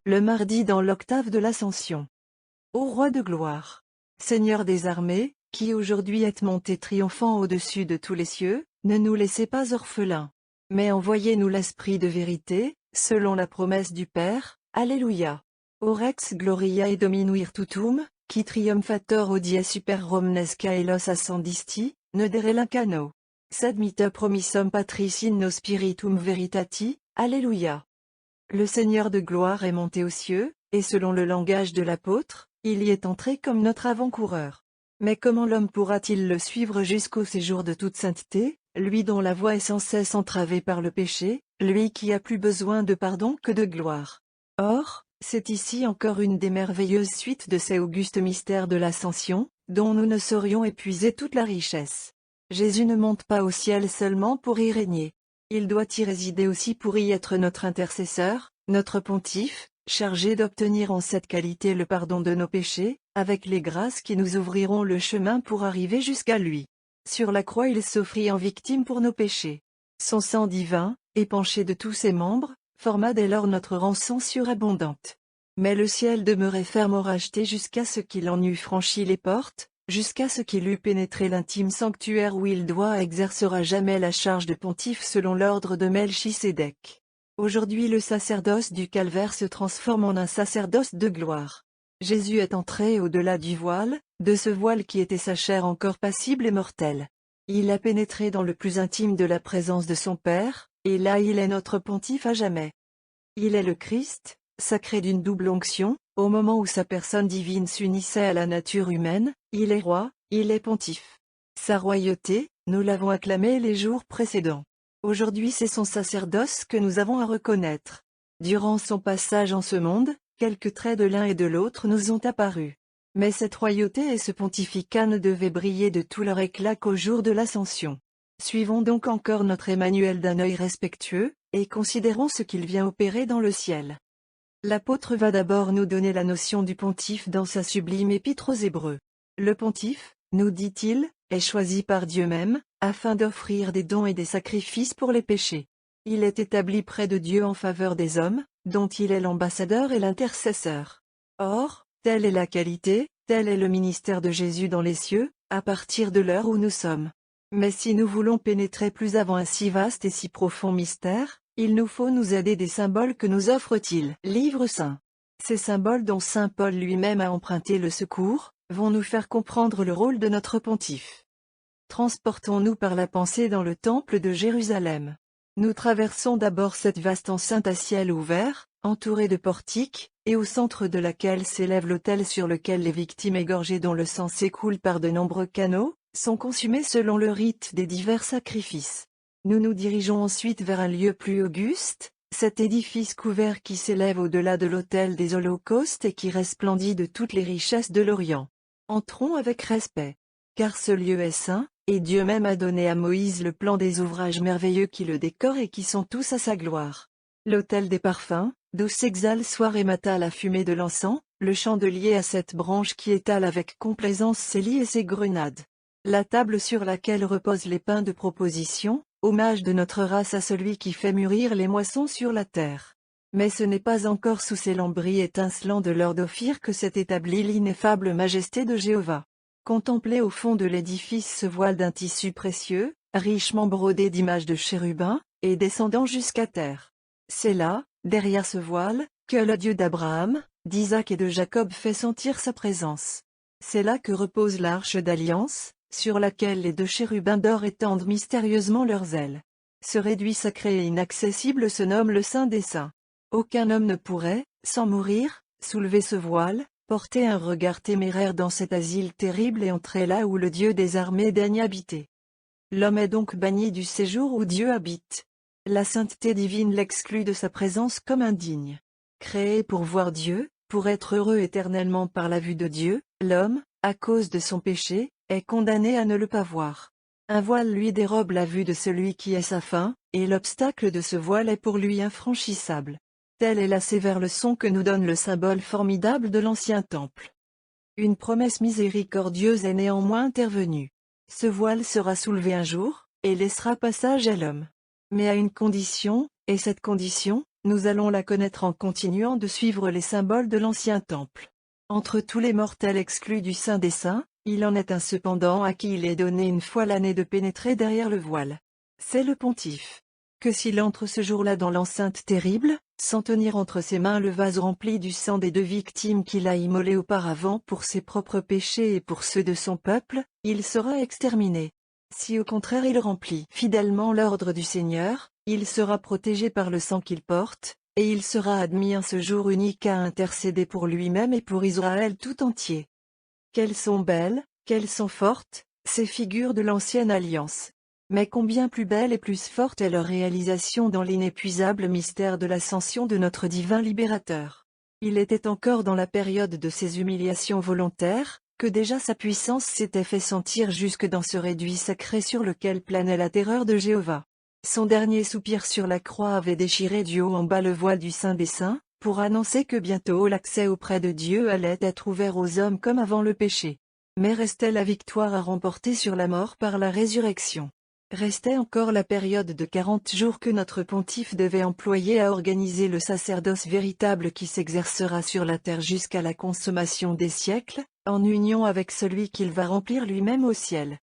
le mardi dans l'octave de l'Ascension. Ô Roi de gloire, Seigneur des armées, qui aujourd'hui êtes monté triomphant au-dessus de tous les cieux, ne nous laissez pas orphelins, mais envoyez-nous l'Esprit de vérité, selon la promesse du Père. Alléluia. O Rex Gloriae Dominuir Tutum, qui triumphator odie super romnes caelos ascendisti, nedere l'incano. Sed mita promissum Patris in nos spiritum veritati. Alléluia. Le Seigneur de gloire est monté aux cieux, et selon le langage de l'apôtre, il y est entré comme notre avant-coureur. Mais comment l'homme pourra-t-il le suivre jusqu'au séjour de toute sainteté, lui dont la voie est sans cesse entravée par le péché, lui qui a plus besoin de pardon que de gloire? Or, c'est ici encore une des merveilleuses suites de ces augustes mystères de l'Ascension, dont nous ne saurions épuiser toute la richesse. Jésus ne monte pas au ciel seulement pour y régner. Il doit y résider aussi pour y être notre intercesseur, notre pontife, chargé d'obtenir en cette qualité le pardon de nos péchés, avec les grâces qui nous ouvriront le chemin pour arriver jusqu'à lui. Sur la croix il s'offrit en victime pour nos péchés. Son sang divin, épanché de tous ses membres, forma dès lors notre rançon surabondante. Mais le ciel demeurait ferme au racheté jusqu'à ce qu'il en eût franchi les portes, jusqu'à ce qu'il eût pénétré l'intime sanctuaire où il doit et exercera jamais la charge de pontife selon l'ordre de Melchisédek. Aujourd'hui le sacerdoce du calvaire se transforme en un sacerdoce de gloire. Jésus est entré au-delà du voile, de ce voile qui était sa chair encore passible et mortelle. Il a pénétré dans le plus intime de la présence de son Père, et là il est notre pontife à jamais. Il est le Christ, sacré d'une double onction, au moment où sa personne divine s'unissait à la nature humaine, il est roi, il est pontife. Sa royauté, nous l'avons acclamé les jours précédents. Aujourd'hui c'est son sacerdoce que nous avons à reconnaître. Durant son passage en ce monde, quelques traits de l'un et de l'autre nous ont apparu. Mais cette royauté et ce pontificat ne devaient briller de tout leur éclat qu'au jour de l'Ascension. Suivons donc encore notre Emmanuel d'un œil respectueux, et considérons ce qu'il vient opérer dans le ciel. L'apôtre va d'abord nous donner la notion du pontife dans sa sublime épître aux Hébreux. Le pontife, nous dit-il, est choisi par Dieu même, afin d'offrir des dons et des sacrifices pour les péchés. Il est établi près de Dieu en faveur des hommes, dont il est l'ambassadeur et l'intercesseur. Or, telle est la qualité, tel est le ministère de Jésus dans les cieux, à partir de l'heure où nous sommes. Mais si nous voulons pénétrer plus avant un si vaste et si profond mystère, il nous faut nous aider des symboles que nous offre-t-il. Livre saint. Ces symboles dont saint Paul lui-même a emprunté le secours, vont nous faire comprendre le rôle de notre pontife. Transportons-nous par la pensée dans le temple de Jérusalem. Nous traversons d'abord cette vaste enceinte à ciel ouvert, entourée de portiques, et au centre de laquelle s'élève l'autel sur lequel les victimes égorgées dont le sang s'écoule par de nombreux canaux, sont consumées selon le rite des divers sacrifices. Nous nous dirigeons ensuite vers un lieu plus auguste, cet édifice couvert qui s'élève au-delà de l'autel des holocaustes et qui resplendit de toutes les richesses de l'Orient. Entrons avec respect. Car ce lieu est saint, et Dieu même a donné à Moïse le plan des ouvrages merveilleux qui le décorent et qui sont tous à sa gloire. L'autel des parfums, d'où s'exhale soir et matin la fumée de l'encens, le chandelier à 7 branches qui étale avec complaisance ses lits et ses grenades. La table sur laquelle reposent les pains de proposition, hommage de notre race à celui qui fait mûrir les moissons sur la terre. Mais ce n'est pas encore sous ces lambris étincelants de l'or d'Ophir que s'est établie l'ineffable majesté de Jéhovah. Contemplez au fond de l'édifice ce voile d'un tissu précieux, richement brodé d'images de chérubins, et descendant jusqu'à terre. C'est là, derrière ce voile, que le Dieu d'Abraham, d'Isaac et de Jacob fait sentir sa présence. C'est là que repose l'arche d'alliance, sur laquelle les 2 chérubins d'or étendent mystérieusement leurs ailes. Ce réduit sacré et inaccessible se nomme le Saint des Saints. Aucun homme ne pourrait, sans mourir, soulever ce voile, porter un regard téméraire dans cet asile terrible et entrer là où le Dieu des armées daigne habiter. L'homme est donc banni du séjour où Dieu habite. La sainteté divine l'exclut de sa présence comme indigne. Créé pour voir Dieu, pour être heureux éternellement par la vue de Dieu, l'homme, à cause de son péché, est condamné à ne le pas voir. Un voile lui dérobe la vue de celui qui est sa fin, et l'obstacle de ce voile est pour lui infranchissable. Telle est la sévère leçon que nous donne le symbole formidable de l'ancien temple. Une promesse miséricordieuse est néanmoins intervenue. Ce voile sera soulevé un jour, et laissera passage à l'homme. Mais à une condition, et cette condition, Nous allons la connaître en continuant de suivre les symboles de l'ancien temple. Entre tous les mortels exclus du Saint des Saints, il en est un cependant à qui il est donné une fois l'année de pénétrer derrière le voile. C'est le pontife. Que s'il entre ce jour-là dans l'enceinte terrible, sans tenir entre ses mains le vase rempli du sang des 2 victimes qu'il a immolées auparavant pour ses propres péchés et pour ceux de son peuple, il sera exterminé. Si au contraire il remplit fidèlement l'ordre du Seigneur, il sera protégé par le sang qu'il porte, et il sera admis en ce jour unique à intercéder pour lui-même et pour Israël tout entier. Qu'elles sont belles, qu'elles sont fortes, ces figures de l'ancienne alliance. Mais combien plus belle et plus forte est leur réalisation dans l'inépuisable mystère de l'ascension de notre divin libérateur. Il était encore dans la période de ses humiliations volontaires, que déjà sa puissance s'était fait sentir jusque dans ce réduit sacré sur lequel planait la terreur de Jéhovah. Son dernier soupir sur la croix avait déchiré du haut en bas le voile du Saint des Saints, pour annoncer que bientôt l'accès auprès de Dieu allait être ouvert aux hommes comme avant le péché. Mais restait la victoire à remporter sur la mort par la résurrection. Restait encore la période de 40 jours que notre pontife devait employer à organiser le sacerdoce véritable qui s'exercera sur la terre jusqu'à la consommation des siècles, en union avec celui qu'il va remplir lui-même au ciel.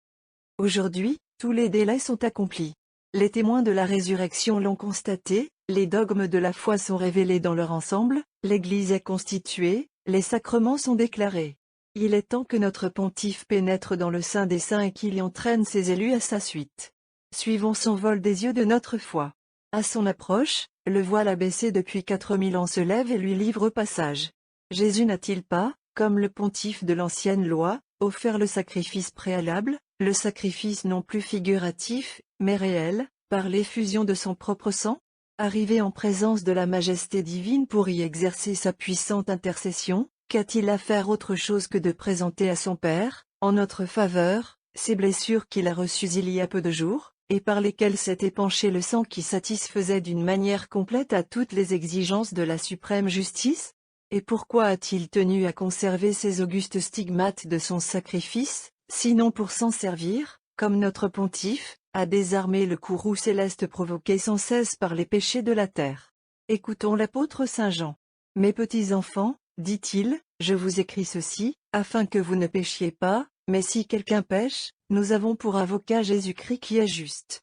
Aujourd'hui, tous les délais sont accomplis. Les témoins de la résurrection l'ont constaté, les dogmes de la foi sont révélés dans leur ensemble, l'Église est constituée, les sacrements sont déclarés. Il est temps que notre pontife pénètre dans le Saint des Saints et qu'il y entraîne ses élus à sa suite. Suivons son vol des yeux de notre foi. À son approche, le voile abaissé depuis 4000 ans se lève et lui livre passage. Jésus n'a-t-il pas, comme le pontife de l'ancienne loi, offert le sacrifice préalable, le sacrifice non plus figuratif, mais réel, par l'effusion de son propre sang? Arrivé en présence de la majesté divine pour y exercer sa puissante intercession, qu'a-t-il à faire autre chose que de présenter à son Père, en notre faveur, ces blessures qu'il a reçues il y a peu de jours, et par lesquelles s'est épanché le sang qui satisfaisait d'une manière complète à toutes les exigences de la suprême justice? Et pourquoi a-t-il tenu à conserver ces augustes stigmates de son sacrifice, sinon pour s'en servir, comme notre pontife, à désarmer le courroux céleste provoqué sans cesse par les péchés de la terre? Écoutons l'apôtre Saint Jean. « Mes petits enfants, dit-il, je vous écris ceci, afin que vous ne péchiez pas, mais si quelqu'un pêche, nous avons pour avocat Jésus-Christ qui est juste. »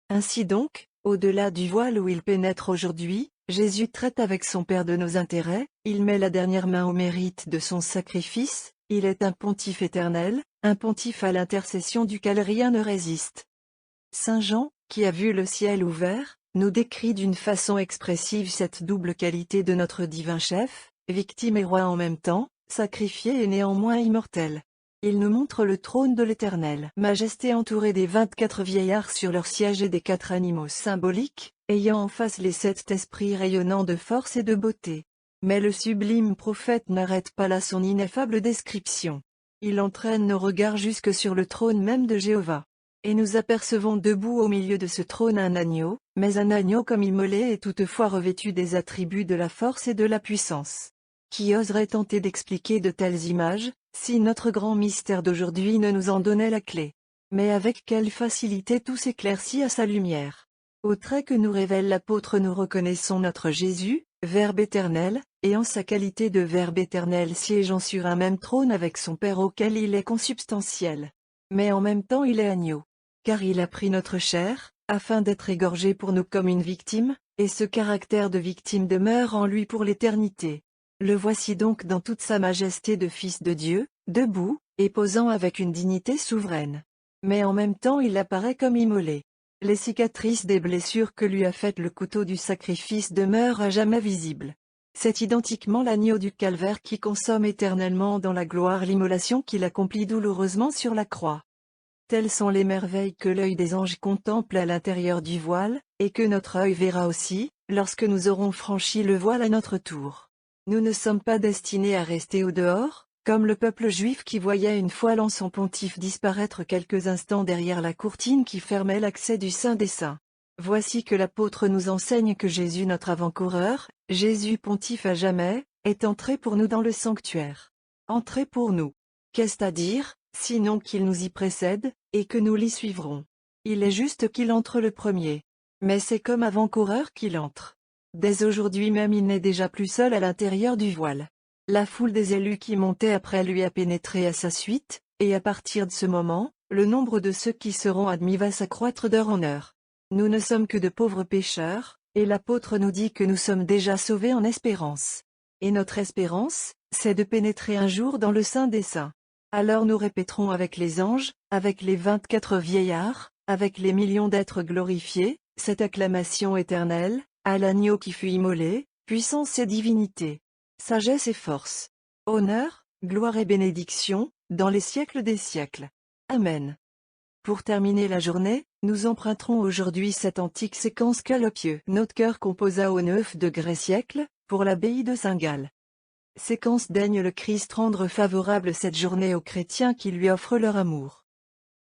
Ainsi donc, au-delà du voile où il pénètre aujourd'hui, Jésus traite avec son Père de nos intérêts, il met la dernière main au mérite de son sacrifice, il est un pontife éternel, un pontife à l'intercession duquel rien ne résiste. Saint Jean, qui a vu le ciel ouvert, nous décrit d'une façon expressive cette double qualité de notre divin chef, victime et roi en même temps, sacrifié et néanmoins immortel. Il nous montre le trône de l'Éternel Majesté entouré des 24 vieillards sur leur siège et des 4 animaux symboliques, ayant en face les 7 esprits rayonnants de force et de beauté. Mais le sublime prophète n'arrête pas là son ineffable description. Il entraîne nos regards jusque sur le trône même de Jéhovah. Et nous apercevons debout au milieu de ce trône un agneau, mais un agneau comme immolé et toutefois revêtu des attributs de la force et de la puissance. Qui oserait tenter d'expliquer de telles images, si notre grand mystère d'aujourd'hui ne nous en donnait la clé? Mais avec quelle facilité tout s'éclaircit à sa lumière. Au trait que nous révèle l'apôtre nous reconnaissons notre Jésus, Verbe éternel, et en sa qualité de Verbe éternel siégeant sur un même trône avec son Père auquel il est consubstantiel. Mais en même temps il est agneau. Car il a pris notre chair, afin d'être égorgé pour nous comme une victime, et ce caractère de victime demeure en lui pour l'éternité. Le voici donc dans toute sa majesté de Fils de Dieu, debout, et posant avec une dignité souveraine. Mais en même temps il apparaît comme immolé. Les cicatrices des blessures que lui a faites le couteau du sacrifice demeurent à jamais visibles. C'est identiquement l'agneau du calvaire qui consomme éternellement dans la gloire l'immolation qu'il accomplit douloureusement sur la croix. Telles sont les merveilles que l'œil des anges contemple à l'intérieur du voile, et que notre œil verra aussi, lorsque nous aurons franchi le voile à notre tour. Nous ne sommes pas destinés à rester au dehors, comme le peuple juif qui voyait une fois l'an son pontife disparaître quelques instants derrière la courtine qui fermait l'accès du Saint des Saints. Voici que l'apôtre nous enseigne que Jésus notre avant-coureur, Jésus pontife à jamais, est entré pour nous dans le sanctuaire. Entré pour nous. Qu'est-ce à dire, sinon qu'il nous y précède, et que nous l'y suivrons. Il est juste qu'il entre le premier. Mais c'est comme avant-coureur qu'il entre. Dès aujourd'hui même il n'est déjà plus seul à l'intérieur du voile. La foule des élus qui montaient après lui a pénétré à sa suite, et à partir de ce moment, le nombre de ceux qui seront admis va s'accroître d'heure en heure. Nous ne sommes que de pauvres pécheurs, et l'apôtre nous dit que nous sommes déjà sauvés en espérance. Et notre espérance, c'est de pénétrer un jour dans le Saint des Saints. Alors nous répéterons avec les anges, avec les 24 vieillards, avec les millions d'êtres glorifiés, cette acclamation éternelle, à l'agneau qui fut immolé, puissance et divinité, sagesse et force, honneur, gloire et bénédiction, dans les siècles des siècles. Amen. Pour terminer la journée, nous emprunterons aujourd'hui cette antique séquence que le pieux notre cœur composa au 9 degré siècle, pour l'abbaye de Saint-Gall. Séquence daigne le Christ rendre favorable cette journée aux chrétiens qui lui offrent leur amour.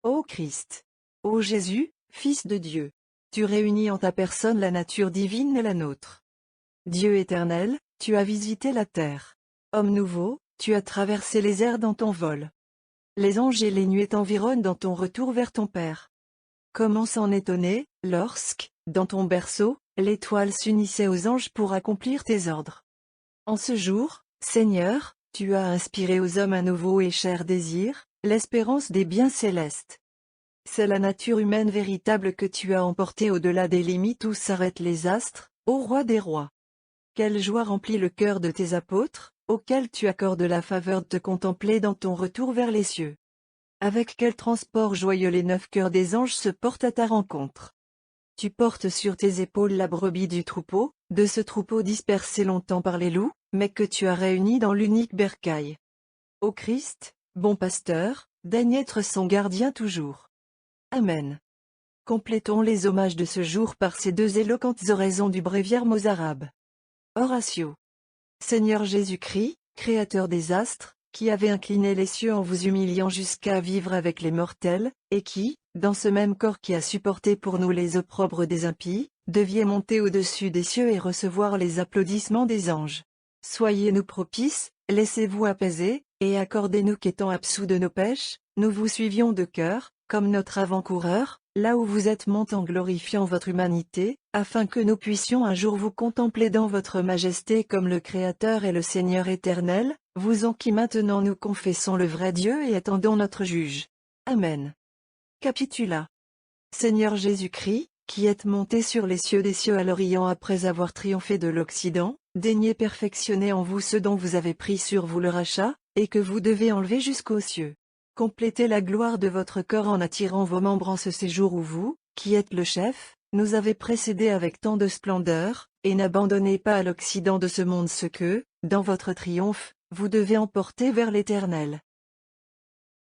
Ô Christ! Ô Jésus, Fils de Dieu! Tu réunis en ta personne la nature divine et la nôtre. Dieu éternel, tu as visité la terre. Homme nouveau, tu as traversé les airs dans ton vol. Les anges et les nuées t'environnent dans ton retour vers ton Père. Comment s'en étonner, lorsque, dans ton berceau, l'étoile s'unissait aux anges pour accomplir tes ordres. En ce jour, Seigneur, tu as inspiré aux hommes un nouveau et cher désir, l'espérance des biens célestes. C'est la nature humaine véritable que tu as emportée au-delà des limites où s'arrêtent les astres, ô roi des rois. Quelle joie remplit le cœur de tes apôtres, auxquels tu accordes la faveur de te contempler dans ton retour vers les cieux. Avec quel transport joyeux les 9 cœurs des anges se portent à ta rencontre. Tu portes sur tes épaules la brebis du troupeau, de ce troupeau dispersé longtemps par les loups, mais que tu as réuni dans l'unique bercail. Ô Christ, bon pasteur, daigne être son gardien toujours. Amen. Complétons les hommages de ce jour par ces 2 éloquentes oraisons du bréviaire mozarabe. Oratio. Seigneur Jésus-Christ, Créateur des astres, qui avez incliné les cieux en vous humiliant jusqu'à vivre avec les mortels, et qui, dans ce même corps qui a supporté pour nous les opprobres des impies, deviez monter au-dessus des cieux et recevoir les applaudissements des anges. Soyez-nous propices, laissez-vous apaiser, et accordez-nous qu'étant absous de nos péches, nous vous suivions de cœur, comme notre avant-coureur, là où vous êtes monté en glorifiant votre humanité, afin que nous puissions un jour vous contempler dans votre majesté comme le Créateur et le Seigneur éternel, vous en qui maintenant nous confessons le vrai Dieu et attendons notre juge. Amen. Capitula. Seigneur Jésus-Christ, qui êtes monté sur les cieux des cieux à l'Orient après avoir triomphé de l'Occident, daignez perfectionner en vous ce dont vous avez pris sur vous le rachat, et que vous devez enlever jusqu'aux cieux. Complétez la gloire de votre corps en attirant vos membres en ce séjour où vous, qui êtes le chef, nous avez précédés avec tant de splendeur, et n'abandonnez pas à l'Occident de ce monde ce que, dans votre triomphe, vous devez emporter vers l'Éternel.